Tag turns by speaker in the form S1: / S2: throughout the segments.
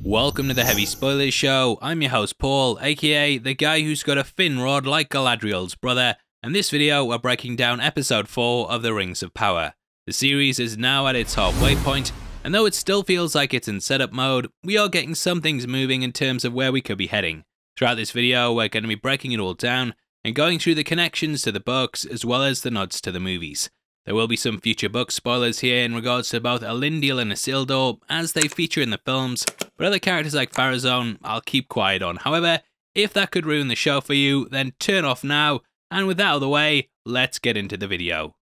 S1: Welcome to the Heavy Spoilers Show. I'm your host Paul, aka the guy who's got a fin rod like Galadriel's brother, and this video we're breaking down episode 4 of the Rings of Power. The series is now at its halfway point, and though it still feels like it's in setup mode, we are getting some things moving in terms of where we could be heading. Throughout this video we're going to be breaking it all down and going through the connections to the books as well as the nods to the movies. There will be some future book spoilers here in regards to both Elendil and Isildur as they feature in the films, but other characters like Pharazon I'll keep quiet on. However, if that could ruin the show for you, then turn off now, and with that out of the way, let's get into the video.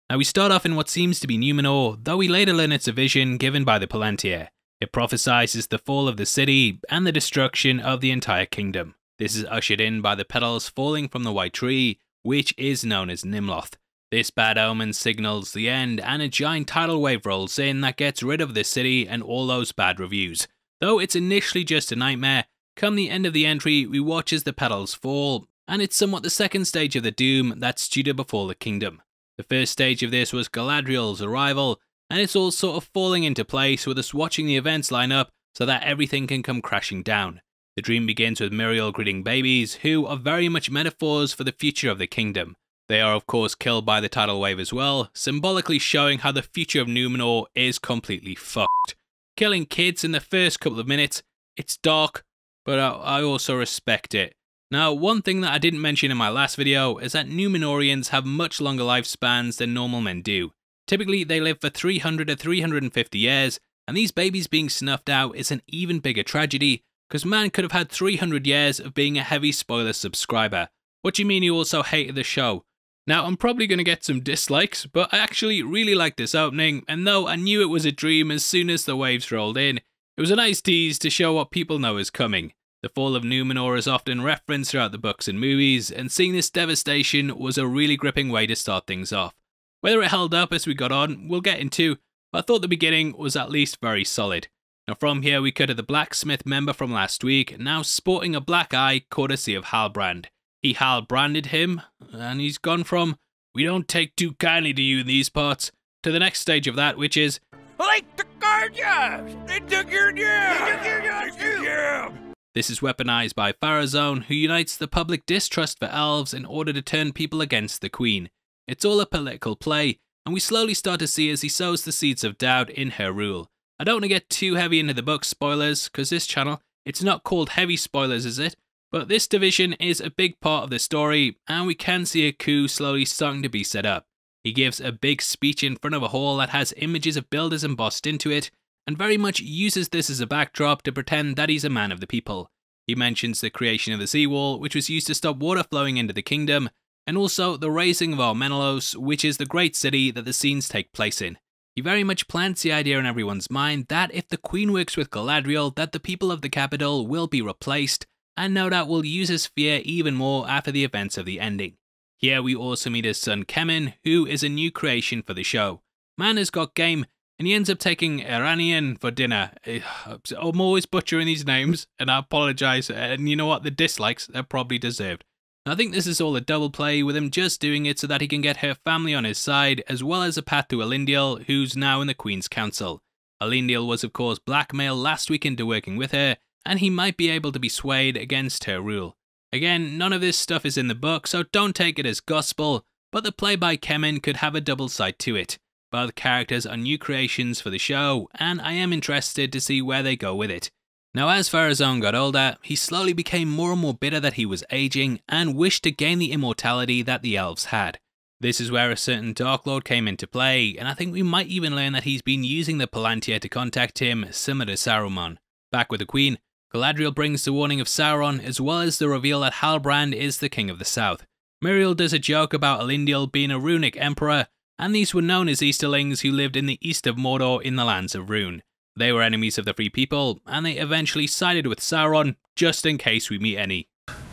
S1: Now we start off in what seems to be Numenor, though we later learn it's a vision given by the Palantir. It prophesies the fall of the city and the destruction of the entire kingdom. This is ushered in by the petals falling from the white tree, which is known as Nimloth. This bad omen signals the end, and a giant tidal wave rolls in that gets rid of the city and all those bad reviews. Though it's initially just a nightmare, come the end of the entry we watch as the petals fall, and it's somewhat the second stage of the doom that's due to befall the kingdom. The first stage of this was Galadriel's arrival, and it's all sort of falling into place with us watching the events line up so that everything can come crashing down. The dream begins with Miriel greeting babies, who are very much metaphors for the future of the kingdom. They are of course killed by the tidal wave as well, symbolically showing how the future of Numenor is completely fucked. Killing kids in the first couple of minutes, it's dark, but I also respect it. Now, one thing that I didn't mention in my last video is that Numenorians have much longer lifespans than normal men do. Typically, they live for 300 to 350 years, and these babies being snuffed out is an even bigger tragedy, because man could have had 300 years of being a heavy spoiler subscriber. What do you mean you also hated the show? Now, I'm probably going to get some dislikes, but I actually really liked this opening, and though I knew it was a dream as soon as the waves rolled in, it was a nice tease to show what people know is coming. The fall of Numenor is often referenced throughout the books and movies, and seeing this devastation was a really gripping way to start things off. Whether it held up as we got on, we'll get into, but I thought the beginning was at least very solid. Now from here we cut to the blacksmith member from last week, now sporting a black eye courtesy of Halbrand. He Halbranded him, and he's gone from, "we don't take too kindly to you in these parts," to the next stage of that, which is, "they took our jobs! They took your jobs! They took your jobs too!" This is weaponized by Pharazon, who unites the public distrust for elves in order to turn people against the queen. It's all a political play, and we slowly start to see as he sows the seeds of doubt in her rule. I don't want to get too heavy into the book spoilers, because this channel, it's not called Heavy Spoilers, is it? But this division is a big part of the story, and we can see a coup slowly starting to be set up. He gives a big speech in front of a hall that has images of builders embossed into it, and very much uses this as a backdrop to pretend that he's a man of the people. He mentions the creation of the seawall, which was used to stop water flowing into the kingdom, and also the raising of Armenelos, which is the great city that the scenes take place in. He very much plants the idea in everyone's mind that if the Queen works with Galadriel, that the people of the capital will be replaced, and no doubt will use his fear even more after the events of the ending. Here we also meet his son Kemen, who is a new creation for the show. Man has got game, and he ends up taking Iranian for dinner. I'm always butchering these names, and I apologise, and you know what, the dislikes, they're probably deserved. I think this is all a double play, with him just doing it so that he can get her family on his side, as well as a path to Elendil, who's now in the Queen's Council. Elendil was of course blackmailed last week into working with her, and he might be able to be swayed against her rule. Again, none of this stuff is in the book, so don't take it as gospel, but the play by Kemen could have a double side to it. Both characters are new creations for the show, and I am interested to see where they go with it. Now as Pharazon got older, he slowly became more and more bitter that he was aging, and wished to gain the immortality that the elves had. This is where a certain Dark Lord came into play, and I think we might even learn that he's been using the Palantir to contact him, similar to Saruman. Back with the Queen, Galadriel brings the warning of Sauron, as well as the reveal that Halbrand is the King of the South. Miriel does a joke about Elendil being a runic emperor, and these were known as Easterlings who lived in the east of Mordor in the lands of Rune. They were enemies of the Free People, and they eventually sided with Sauron, just in case we meet any.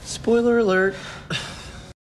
S2: Spoiler alert.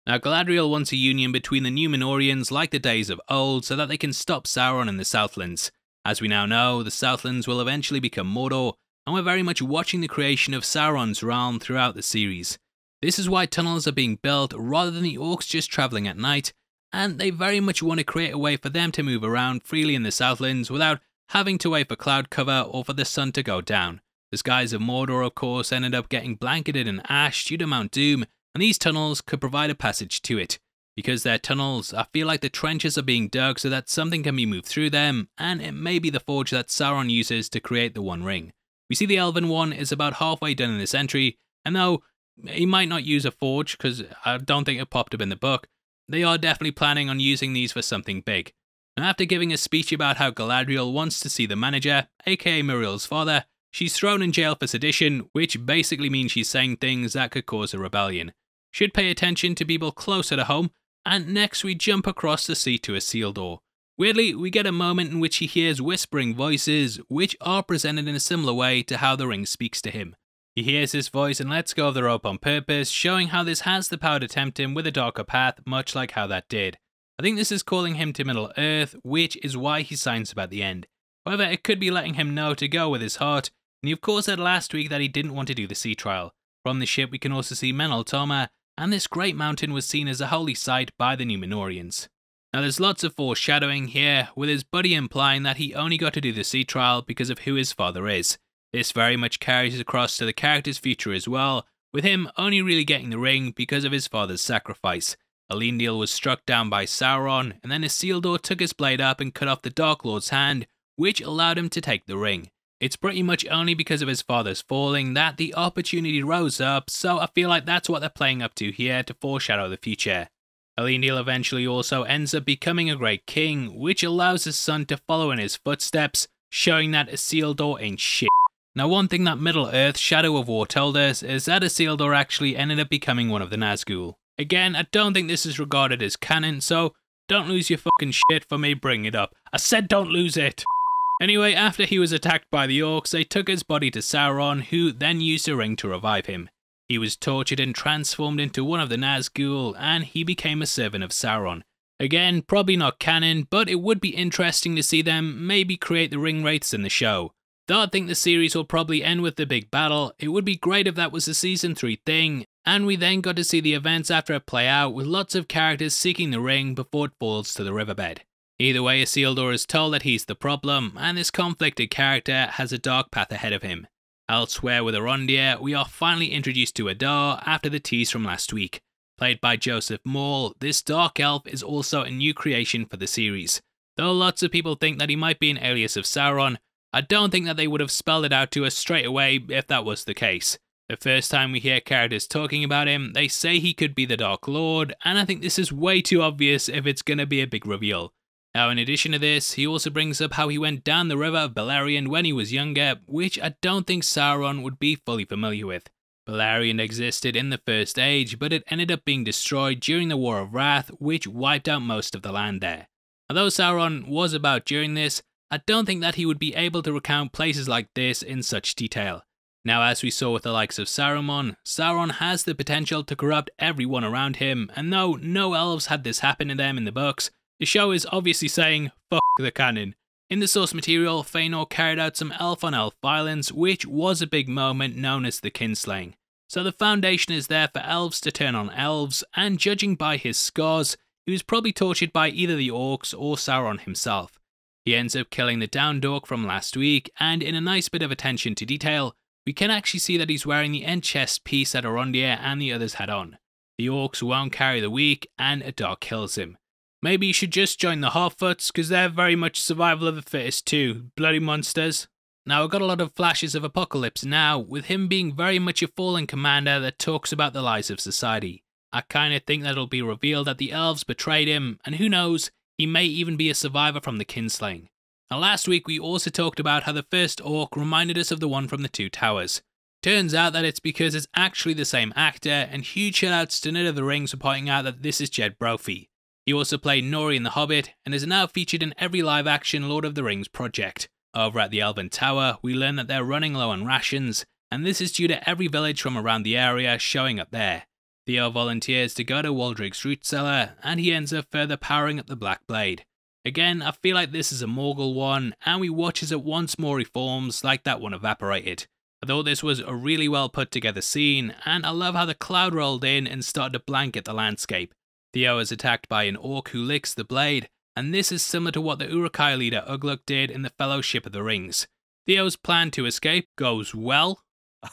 S1: Now Galadriel wants a union between the Numenorians like the days of old so that they can stop Sauron in the Southlands. As we now know, the Southlands will eventually become Mordor, and we're very much watching the creation of Sauron's realm throughout the series. This is why tunnels are being built rather than the orcs just travelling at night, and they very much want to create a way for them to move around freely in the Southlands without having to wait for cloud cover or for the sun to go down. The skies of Mordor, of course, ended up getting blanketed in ash due to Mount Doom, and these tunnels could provide a passage to it. Because they're tunnels, I feel like the trenches are being dug so that something can be moved through them, and it may be the forge that Sauron uses to create the One Ring. We see the Elven one is about halfway done in this entry, and though he might not use a forge, because I don't think it popped up in the book, they are definitely planning on using these for something big. And after giving a speech about how Galadriel wants to see the manager, aka Muriel's father, she's thrown in jail for sedition, which basically means she's saying things that could cause a rebellion. Should pay attention to people closer to home, and next we jump across the sea to Isildur. Weirdly, we get a moment in which he hears whispering voices, which are presented in a similar way to how the ring speaks to him. He hears this voice and lets go of the rope on purpose, showing how this has the power to tempt him with a darker path, much like how that did. I think this is calling him to Middle-earth, which is why he signs up at the end. However, it could be letting him know to go with his heart, and he of course said last week that he didn't want to do the sea trial. From the ship we can also see Meneltoma, and this great mountain was seen as a holy site by the Númenóreans. Now there's lots of foreshadowing here, with his buddy implying that he only got to do the sea trial because of who his father is. This very much carries across to the character's future as well, with him only really getting the ring because of his father's sacrifice. Elendil was struck down by Sauron, and then Isildur took his blade up and cut off the Dark Lord's hand, which allowed him to take the ring. It's pretty much only because of his father's falling that the opportunity rose up, so I feel like that's what they're playing up to here to foreshadow the future. Elendil eventually also ends up becoming a great king, which allows his son to follow in his footsteps, showing that Isildur ain't shit. Now one thing that Middle-earth Shadow of War told us is that Isildur actually ended up becoming one of the Nazgûl. Again, I don't think this is regarded as canon, so don't lose your fucking shit for me bringing it up. I said don't lose it! Anyway, after he was attacked by the orcs, they took his body to Sauron, who then used a ring to revive him. He was tortured and transformed into one of the Nazgûl, and he became a servant of Sauron. Again, probably not canon, but it would be interesting to see them maybe create the ring wraiths in the show. Though I think the series will probably end with the big battle, it would be great if that was a season 3 thing, and we then got to see the events after it play out with lots of characters seeking the ring before it falls to the riverbed. Either way, Isildur is told that he's the problem, and this conflicted character has a dark path ahead of him. Elsewhere with Arondir, we are finally introduced to Adar after the tease from last week. Played by Joseph Maul, this dark elf is also a new creation for the series. Though lots of people think that he might be an alias of Sauron, I don't think that they would have spelled it out to us straight away if that was the case. The first time we hear characters talking about him, they say he could be the Dark Lord, and I think this is way too obvious if it's gonna be a big reveal. Now in addition to this, he also brings up how he went down the river of Valerian when he was younger, which I don't think Sauron would be fully familiar with. Valerian existed in the First Age, but it ended up being destroyed during the War of Wrath, which wiped out most of the land there. Although Sauron was about during this, I don't think that he would be able to recount places like this in such detail. Now as we saw with the likes of Saruman, Sauron has the potential to corrupt everyone around him, and though no elves had this happen to them in the books, the show is obviously saying, fuck the canon. In the source material, Fëanor carried out some elf-on-elf violence, which was a big moment known as the kinslaying. So the foundation is there for elves to turn on elves, and judging by his scars, he was probably tortured by either the orcs or Sauron himself. He ends up killing the downed orc from last week, and in a nice bit of attention to detail, we can actually see that he's wearing the end chest piece that Arondir and the others had on. The orcs won't carry the weak, and Adar kills him. Maybe you should just join the Harfoots, because they're very much survival of the fittest too, bloody monsters. Now I've got a lot of flashes of Apocalypse now, with him being very much a fallen commander that talks about the lies of society. I kinda think that it'll be revealed that the elves betrayed him, and who knows, he may even be a survivor from the kinslaying. Now last week we also talked about how the first orc reminded us of the one from the Two Towers. Turns out that it's because it's actually the same actor, and huge shoutouts to Nerd of the Rings for pointing out that this is Jed Brophy. He also played Nori in The Hobbit, and is now featured in every live-action Lord of the Rings project. Over at the Elven Tower, we learn that they're running low on rations, and this is due to every village from around the area showing up there. Theo volunteers to go to Waldrig's root cellar, and he ends up further powering up the Black Blade. Again, I feel like this is a Morgul one, and we watch as it once more reforms like that one evaporated. I thought this was a really well put together scene, and I love how the cloud rolled in and started to blanket the landscape. Theo is attacked by an orc who licks the blade, and this is similar to what the Uruk-hai leader Ugluk did in the Fellowship of the Rings. Theo's plan to escape goes well,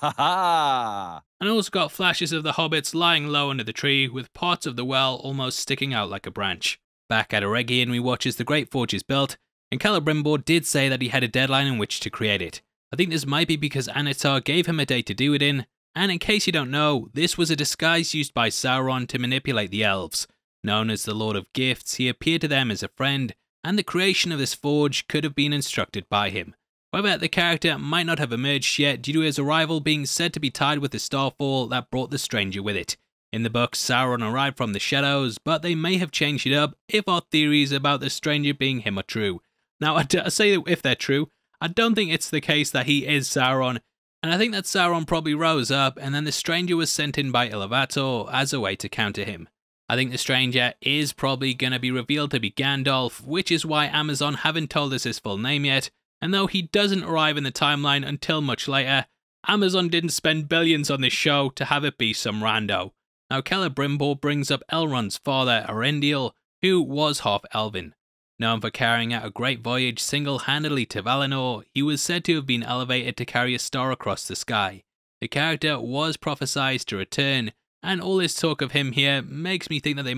S1: and also got flashes of the hobbits lying low under the tree with parts of the well almost sticking out like a branch. Back at Eregion, we watch as the Great Forge is built, and Celebrimbor did say that he had a deadline in which to create it. I think this might be because Anatar gave him a date to do it in, and in case you don't know, this was a disguise used by Sauron to manipulate the elves. Known as the Lord of Gifts, he appeared to them as a friend, and the creation of this forge could have been instructed by him. However, the character might not have emerged yet due to his arrival being said to be tied with the starfall that brought the stranger with it. In the books, Sauron arrived from the shadows, but they may have changed it up if our theories about the stranger being him are true. Now, I say that if they're true, I don't think it's the case that he is Sauron, and I think that Sauron probably rose up and then the stranger was sent in by Ilúvatar as a way to counter him. I think the stranger is probably going to be revealed to be Gandalf, which is why Amazon haven't told us his full name yet, and though he doesn't arrive in the timeline until much later, Amazon didn't spend billions on this show to have it be some rando. Now Celebrimbor brings up Elrond's father, Elendil, who was half elven. Known for carrying out a great voyage single-handedly to Valinor, he was said to have been elevated to carry a star across the sky. The character was prophesied to return, and all this talk of him here makes me think that they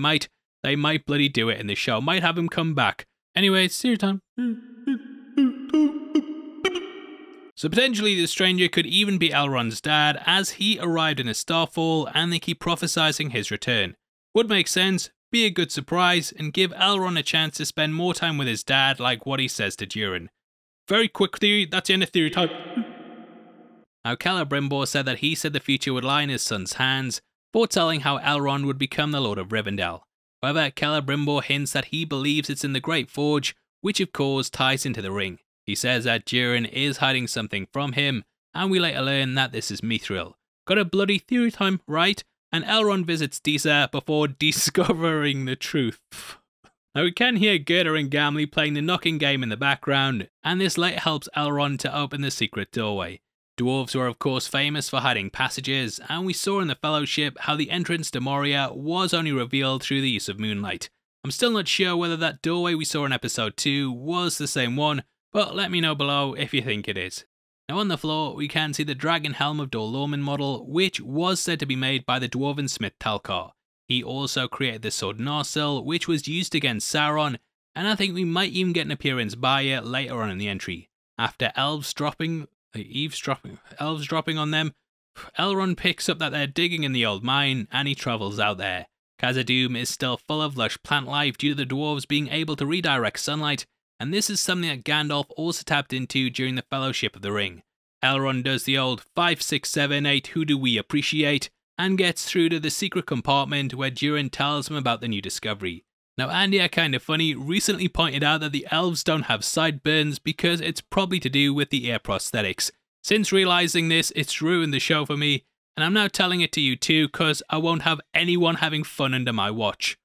S1: might bloody do it in the show, might have him come back. Anyway, it's your time. So potentially the stranger could even be Elrond's dad, as he arrived in a starfall and they keep prophesying his return. Would make sense, be a good surprise, and give Elrond a chance to spend more time with his dad like what he says to Durin. Very quick theory, that's the end of theory time. Now Celebrimbor said that he said the future would lie in his son's hands, foretelling how Elrond would become the Lord of Rivendell. However, Celebrimbor hints that he believes it's in the Great Forge, which of course ties into the ring. He says that Durin is hiding something from him, and we later learn that this is Mithril. Got a bloody theory time, right? And Elrond visits Disa before discovering the truth. Now we can hear Gerda and Gimli playing the knocking game in the background, and this later helps Elrond to open the secret doorway. Dwarves were of course famous for hiding passages, and we saw in the Fellowship how the entrance to Moria was only revealed through the use of moonlight. I'm still not sure whether that doorway we saw in episode 2 was the same one, but let me know below if you think it is. Now on the floor, we can see the dragon helm of Dol Lorman model, which was said to be made by the dwarven smith Talcar. He also created the sword Narsil, which was used against Sauron, and I think we might even get an appearance by it later on in the entry. After elves dropping on them, Elrond picks up that they're digging in the old mine, and he travels out there. Khazad-dûm is still full of lush plant life due to the dwarves being able to redirect sunlight, and this is something that Gandalf also tapped into during the Fellowship of the Ring. Elrond does the old 5, 6, 7, 8 who do we appreciate, and gets through to the secret compartment where Durin tells him about the new discovery. Now Andy, kinda funny, recently pointed out that the elves don't have sideburns because it's probably to do with the ear prosthetics. Since realising this, it's ruined the show for me, and I'm now telling it to you too cause I won't have anyone having fun under my watch.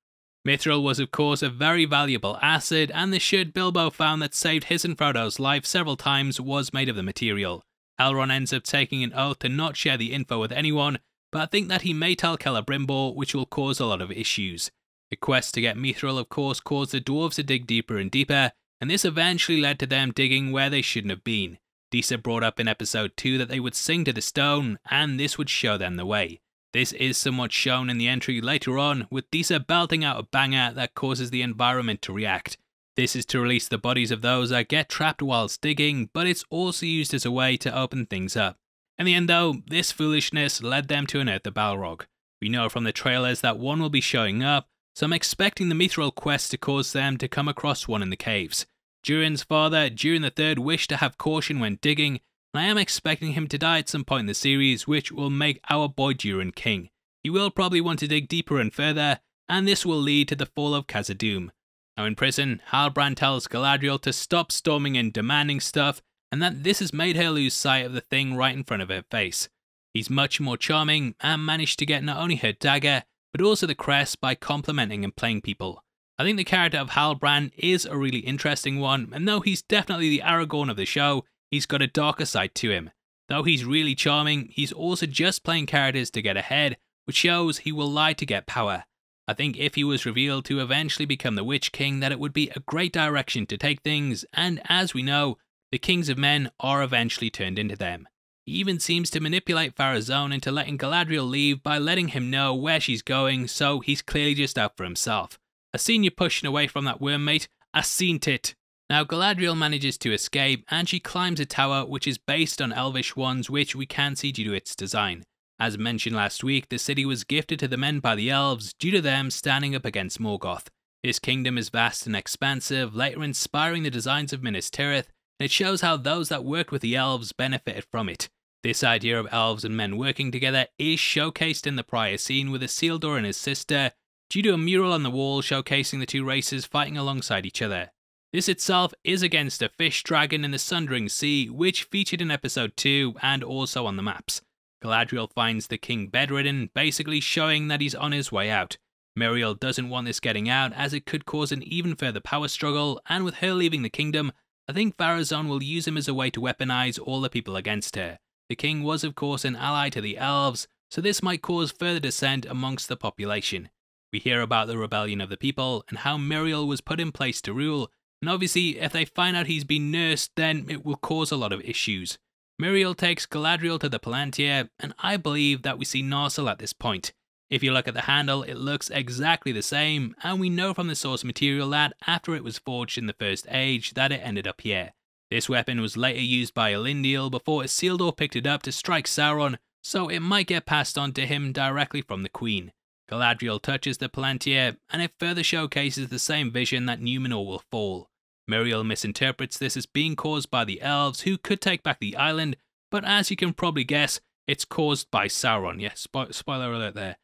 S1: Mithril was of course a very valuable acid, and the shirt Bilbo found that saved his and Frodo's life several times was made of the material. Elrond ends up taking an oath to not share the info with anyone, but I think that he may tell Celebrimbor, which will cause a lot of issues. The quest to get Mithril of course caused the dwarves to dig deeper and deeper, and this eventually led to them digging where they shouldn't have been. Disa brought up in episode 2 that they would sing to the stone, and this would show them the way. This is somewhat shown in the entry later on, with Disa belting out a banger that causes the environment to react. This is to release the bodies of those that get trapped whilst digging, but it's also used as a way to open things up. In the end though, this foolishness led them to unearth the Balrog. We know from the trailers that one will be showing up, so I'm expecting the Mithril quest to cause them to come across one in the caves. Durin's father, Durin III, wished to have caution when digging, and I am expecting him to die at some point in the series, which will make our boy Durin king. He will probably want to dig deeper and further, and this will lead to the fall of Khazad-dûm. Now in prison, Halbrand tells Galadriel to stop storming and demanding stuff, and that this has made her lose sight of the thing right in front of her face. He's much more charming, and managed to get not only her dagger, but also the crest by complimenting and playing people. I think the character of Halbrand is a really interesting one, and though he's definitely the Aragorn of the show, he's got a darker side to him. Though he's really charming, he's also just playing characters to get ahead, which shows he will lie to get power. I think if he was revealed to eventually become the Witch King, that it would be a great direction to take things, and as we know, the kings of men are eventually turned into them. He even seems to manipulate Pharazon into letting Galadriel leave by letting him know where she's going, so he's clearly just out for himself. I seen you pushing away from that worm, mate. I seen it. Now Galadriel manages to escape, and she climbs a tower which is based on elvish ones, which we can see due to its design. As mentioned last week, the city was gifted to the men by the elves due to them standing up against Morgoth. This kingdom is vast and expansive, later inspiring the designs of Minas Tirith, and it shows how those that worked with the elves benefited from it. This idea of elves and men working together is showcased in the prior scene with Isildur and his sister, due to a mural on the wall showcasing the two races fighting alongside each other. This itself is against a fish dragon in the Sundering Sea, which featured in episode 2 and also on the maps. Galadriel finds the king bedridden, basically showing that he's on his way out. Miriel doesn't want this getting out as it could cause an even further power struggle, and with her leaving the kingdom, I think Pharazon will use him as a way to weaponize all the people against her. The king was of course an ally to the elves, so this might cause further dissent amongst the population. We hear about the rebellion of the people and how Miriel was put in place to rule, and obviously if they find out he's been nursed, then it will cause a lot of issues. Miriel takes Galadriel to the Palantir, and I believe that we see Narsil at this point. If you look at the handle, it looks exactly the same, and we know from the source material that after it was forged in the First Age that it ended up here. This weapon was later used by Elendil before Isildur picked it up to strike Sauron, so it might get passed on to him directly from the Queen. Galadriel touches the Palantir, and it further showcases the same vision that Numenor will fall. Miriel misinterprets this as being caused by the elves who could take back the island, but as you can probably guess, it's caused by Sauron. Yeah, spoiler alert there.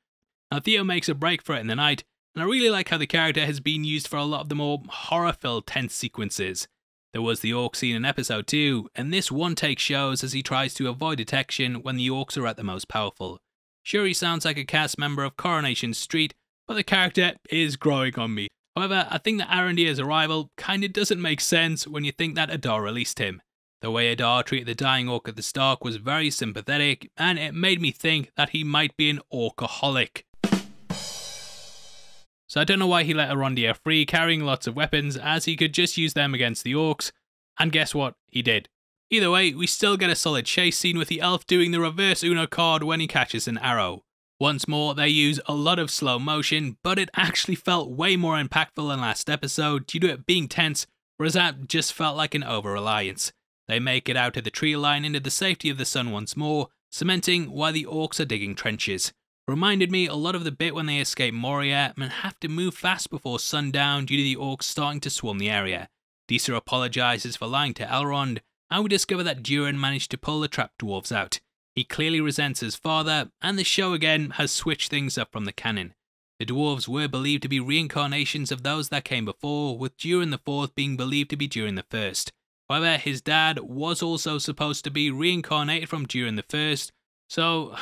S1: Now Theo makes a break for it in the night, and I really like how the character has been used for a lot of the more horror-filled tense sequences. There was the Orc Scene in episode 2, and this one take shows as he tries to avoid detection when the orcs are at the most powerful. Sure, he sounds like a cast member of Coronation Street, but the character is growing on me. However, I think that Arondir's arrival kinda doesn't make sense when you think that Adar released him. The way Adar treated the dying orc at the start was very sympathetic, and it made me think that he might be an orcaholic. So I don't know why he let Arondir free carrying lots of weapons, as he could just use them against the orcs, and guess what? He did. Either way, we still get a solid chase scene with the elf doing the reverse Uno card when he catches an arrow. Once more, they use a lot of slow motion, but it actually felt way more impactful than last episode due to it being tense, whereas that just felt like an over-reliance. They make it out to the tree line into the safety of the sun once more, cementing why the orcs are digging trenches. Reminded me a lot of the bit when they escape Moria and have to move fast before sundown due to the orcs starting to swarm the area. Disa apologises for lying to Elrond, and we discover that Durin managed to pull the trapped dwarves out. He clearly resents his father, and the show again has switched things up from the canon. The dwarves were believed to be reincarnations of those that came before, with Durin the Fourth being believed to be Durin the First. However, his dad was also supposed to be reincarnated from Durin the First, so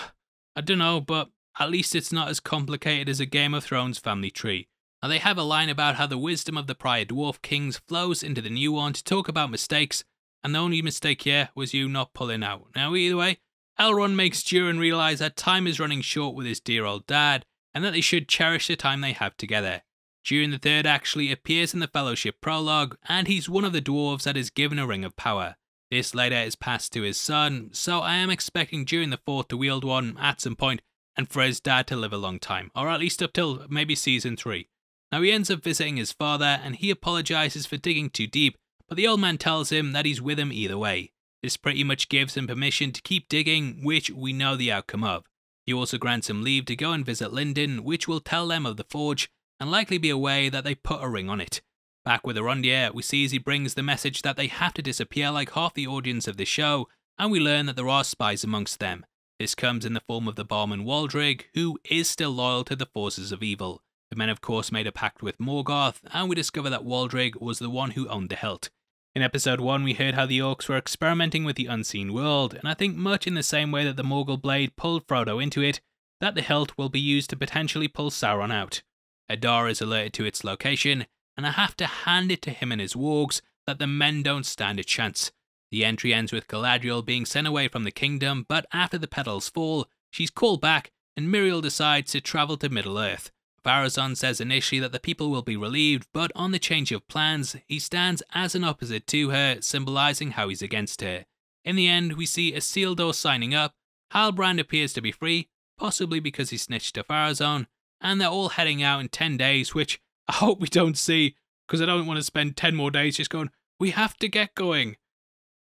S1: I don't know, but at least it's not as complicated as a Game of Thrones family tree. Now they have a line about how the wisdom of the prior dwarf kings flows into the new one to talk about mistakes, and the only mistake here was you not pulling out. Now either way, Elrond makes Durin realise that time is running short with his dear old dad, and that they should cherish the time they have together. Durin the Third actually appears in the Fellowship prologue, and he's one of the dwarves that is given a ring of power. This later is passed to his son, so I am expecting Durin the Fourth to wield one at some point, and for his dad to live a long time, or at least up till maybe season 3. Now he ends up visiting his father, and he apologises for digging too deep, but the old man tells him that he's with him either way. This pretty much gives him permission to keep digging, which we know the outcome of. He also grants him leave to go and visit Lindon, which will tell them of the forge, and likely be a way that they put a ring on it. Back with Arondir, we see as he brings the message that they have to disappear like half the audience of the show, and we learn that there are spies amongst them. This comes in the form of the barman Waldrig, who is still loyal to the forces of evil. The men of course made a pact with Morgoth, and we discover that Waldrig was the one who owned the hilt. In episode 1 we heard how the orcs were experimenting with the unseen world, and I think much in the same way that the Morgul blade pulled Frodo into it, that the hilt will be used to potentially pull Sauron out. Adar is alerted to its location, and I have to hand it to him and his wargs that the men don't stand a chance. The entry ends with Galadriel being sent away from the kingdom, but after the petals fall, she's called back, and Miriel decides to travel to Middle-earth. Pharazon says initially that the people will be relieved, but on the change of plans, he stands as an opposite to her, symbolising how he's against her. In the end, we see Isildur signing up, Halbrand appears to be free, possibly because he snitched to Pharazon, and they're all heading out in 10 days, which I hope we don't see, because I don't want to spend 10 more days just going, we have to get going.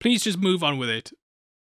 S1: Please just move on with it.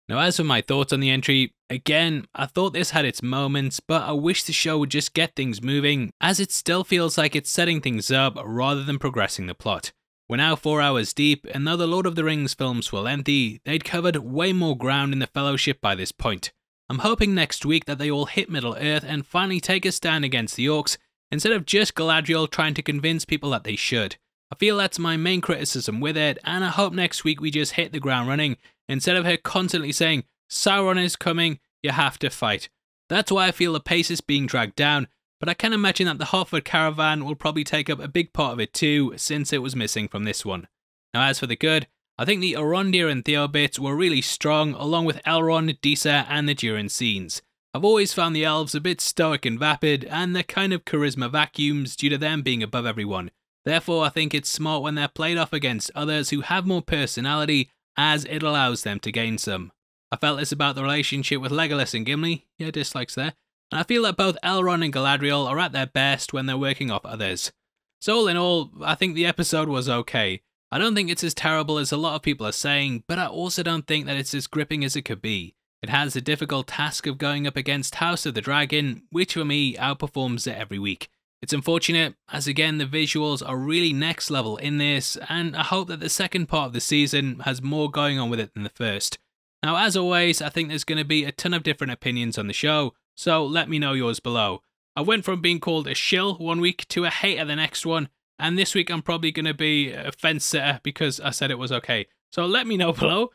S1: Now, as for my thoughts on the entry, again, I thought this had its moments, but I wish the show would just get things moving, as it still feels like it's setting things up rather than progressing the plot. We're now 4 hours deep, and though the Lord of the Rings films were lengthy, they'd covered way more ground in the Fellowship by this point. I'm hoping next week that they all hit Middle-earth and finally take a stand against the Orcs, instead of just Galadriel trying to convince people that they should. I feel that's my main criticism with it, and I hope next week we just hit the ground running, instead of her constantly saying, Sauron is coming, you have to fight. That's why I feel the pace is being dragged down, but I can imagine that the Harford caravan will probably take up a big part of it too, since it was missing from this one. Now as for the good, I think the Arondir and Theo bits were really strong, along with Elrond, Disa and the Durin scenes. I've always found the elves a bit stoic and vapid, and they're kind of charisma vacuums due to them being above everyone. Therefore, I think it's smart when they're played off against others who have more personality, as it allows them to gain some. I felt this about the relationship with Legolas and Gimli, yeah, dislikes there, and I feel that both Elrond and Galadriel are at their best when they're working off others. So all in all, I think the episode was okay. I don't think it's as terrible as a lot of people are saying, but I also don't think that it's as gripping as it could be. It has the difficult task of going up against House of the Dragon, which for me outperforms it every week. It's unfortunate, as again the visuals are really next level in this, and I hope that the second part of the season has more going on with it than the first. Now as always, I think there's going to be a ton of different opinions on the show, so let me know yours below. I went from being called a shill one week to a hater the next one, and this week I'm probably going to be a fence sitter because I said it was okay. So let me know below.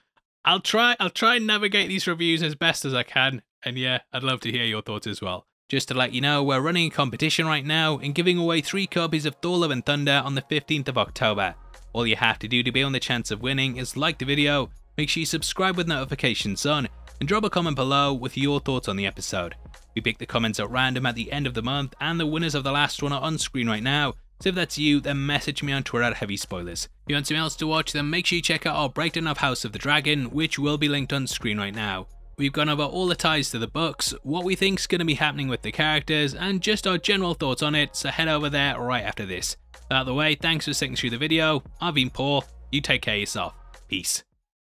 S1: I'll try and navigate these reviews as best as I can, and yeah, I'd love to hear your thoughts as well. Just to let you know, we're running a competition right now and giving away 3 copies of Thor Love and Thunder on the 15th of October. All you have to do to be on the chance of winning is like the video, make sure you subscribe with notifications on, and drop a comment below with your thoughts on the episode. We pick the comments at random at the end of the month, and the winners of the last one are on screen right now, so if that's you, then message me on Twitter at Heavy Spoilers. If you want something else to watch, then make sure you check out our breakdown of House of the Dragon, which will be linked on screen right now. We've gone over all the ties to the books, what we think's going to be happening with the characters, and just our general thoughts on it, so head over there right after this. Out of the way, thanks for sticking through the video, I've been Paul, you take care of yourself, peace.